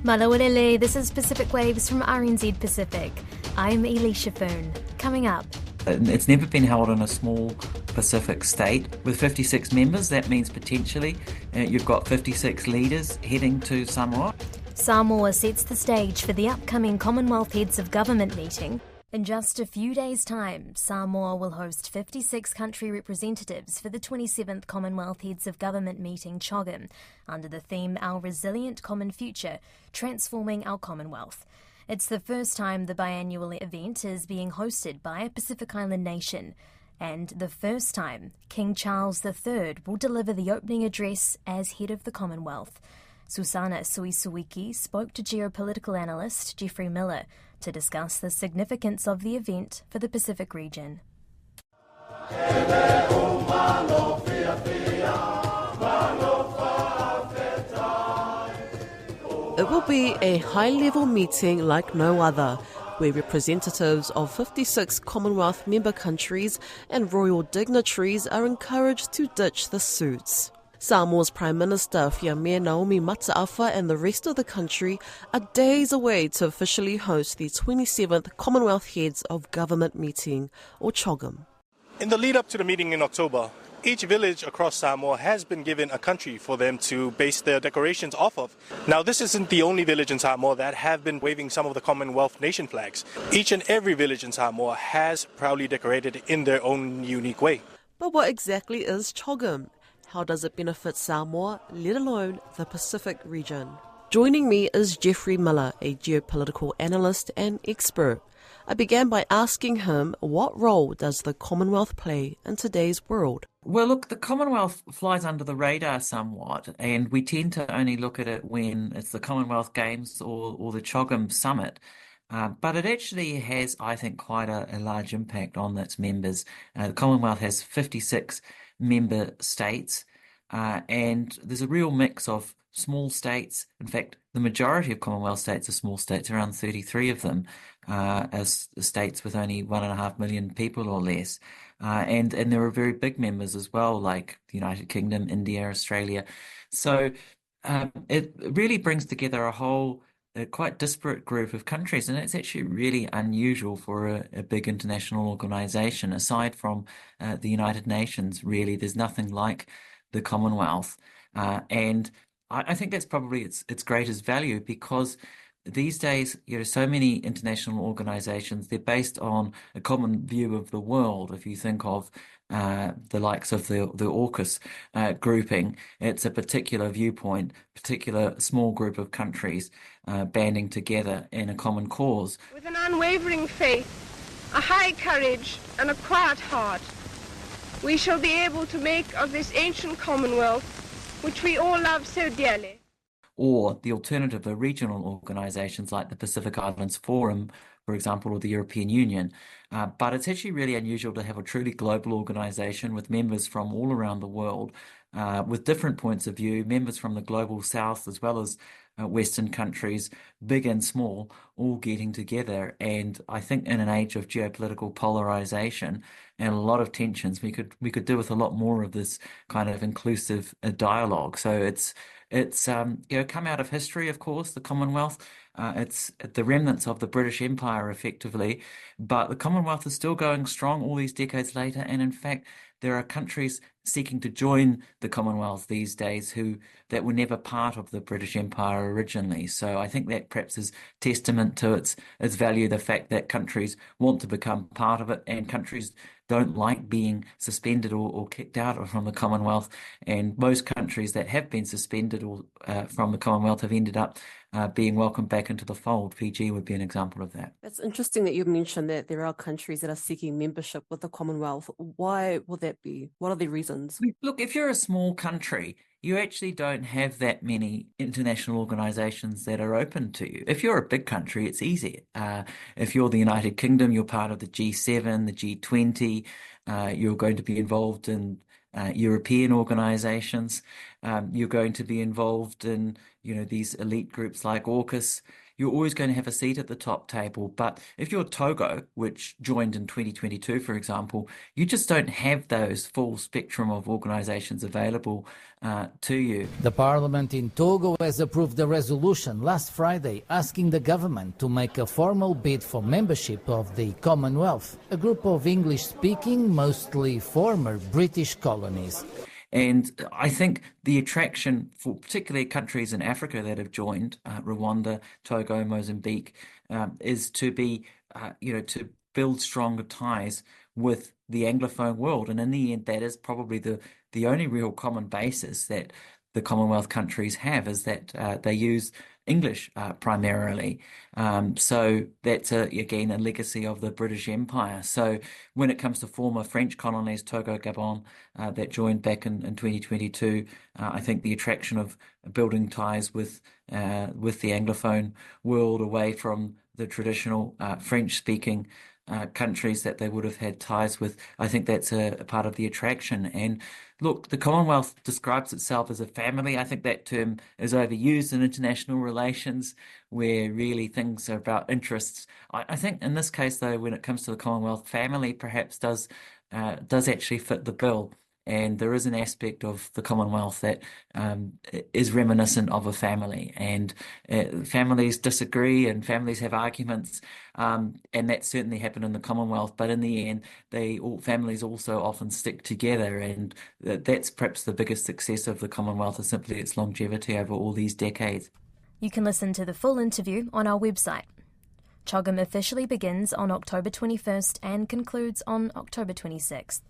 Malawalele, this is Pacific Waves from RNZ Pacific. I'm Elisha Foon. Coming up. It's never been held in a small Pacific state. With 56 members, that means potentially you've got 56 leaders heading to Samoa. Samoa sets the stage for the upcoming Commonwealth Heads of Government meeting. In just a few days' time, Samoa will host 56 country representatives for the 27th Commonwealth Heads of Government meeting CHOGM, under the theme Our Resilient Common Future, Transforming Our Commonwealth. It's the first time the biannual event is being hosted by a Pacific Island nation, and the first time King Charles III will deliver the opening address as head of the Commonwealth. Susana Suisuiki spoke to geopolitical analyst Geoffrey Miller to discuss the significance of the event for the Pacific region. It will be a high-level meeting like no other, where representatives of 56 Commonwealth member countries and royal dignitaries are encouraged to ditch the suits. Samoa's Prime Minister Fiamea Naomi Mataafa and the rest of the country are days away to officially host the 27th Commonwealth Heads of Government meeting, or CHOGM. In the lead up to the meeting in October, each village across Samoa has been given a country for them to base their decorations off of. Now, this isn't the only village in Samoa that have been waving some of the Commonwealth nation flags. Each and every village in Samoa has proudly decorated in their own unique way. But what exactly is CHOGM? How does it benefit Samoa, let alone the Pacific region? Joining me is Geoffrey Miller, a geopolitical analyst and expert. I began by asking him, what role does the Commonwealth play in today's world? Well, look, the Commonwealth flies under the radar somewhat, and we tend to only look at it when it's the Commonwealth Games or the CHOGM Summit. But it actually has, I think, quite a large impact on its members. The Commonwealth has 56 member states, and there's a real mix of small states. In fact, the majority of Commonwealth states are small states, around 33 of them as states with only 1.5 million people or less. And there are very big members as well, like the United Kingdom, India, Australia. So it really brings together a quite disparate group of countries, and it's actually really unusual for a big international organization. Aside from the United Nations, really, there's nothing like the Commonwealth. And I think that's probably its greatest value, because these days, so many international organizations, they're based on a common view of the world. If you think of the likes of the AUKUS grouping, it's a particular viewpoint, particular small group of countries banding together in a common cause. With an unwavering faith, a high courage and a quiet heart, we shall be able to make of this ancient Commonwealth, which we all love so dearly. Or the alternative are regional organizations like the Pacific Islands Forum, for example, or the European Union. But it's actually really unusual to have a truly global organization with members from all around the world, with different points of view, members from the global south as well as Western countries, big and small, all getting together. And I think in an age of geopolitical polarization and a lot of tensions, we could do with a lot more of this kind of inclusive dialogue. So it's come out of history, of course, the Commonwealth. It's the remnants of the British Empire, effectively, but the Commonwealth is still going strong all these decades later. And in fact, there are countries seeking to join the Commonwealth these days that were never part of the British Empire originally. So I think that perhaps is testament to its value, the fact that countries want to become part of it, and countries don't like being suspended or kicked out from the Commonwealth. And most countries that have been suspended from the Commonwealth have ended up being welcomed back into the fold. Fiji would be an example of that. It's interesting that you mentioned that there are countries that are seeking membership with the Commonwealth. Why would that be? What are the reasons? Look, if you're a small country, you actually don't have that many international organizations that are open to you. If you're a big country, it's easy. If you're the United Kingdom, you're part of the G7, the G20, you're going to be involved in European organizations. You're going to be involved in, these elite groups like AUKUS. you're always going to have a seat at the top table. But if you're Togo, which joined in 2022, for example, you just don't have those full spectrum of organisations available to you. The parliament in Togo has approved a resolution last Friday asking the government to make a formal bid for membership of the Commonwealth, a group of English-speaking, mostly former British colonies. And I think the attraction for particularly countries in Africa that have joined, Rwanda, Togo, Mozambique, is to be, to build stronger ties with the Anglophone world. And in the end, that is probably the only real common basis that the Commonwealth countries have, is that they use English primarily. So that's, again, a legacy of the British Empire. So when it comes to former French colonies, Togo, Gabon, that joined back in 2022, I think the attraction of building ties with the Anglophone world away from the traditional French-speaking countries that they would have had ties with, I think that's a part of the attraction. And look, the Commonwealth describes itself as a family. I think that term is overused in international relations, where really things are about interests. I think in this case, though, when it comes to the Commonwealth, family perhaps does actually fit the bill. And there is an aspect of the Commonwealth that is reminiscent of a family, and families disagree and families have arguments, and that certainly happened in the Commonwealth. But in the end, families also often stick together, and that's perhaps the biggest success of the Commonwealth, is simply its longevity over all these decades. You can listen to the full interview on our website. CHOGM officially begins on October 21st and concludes on October 26th.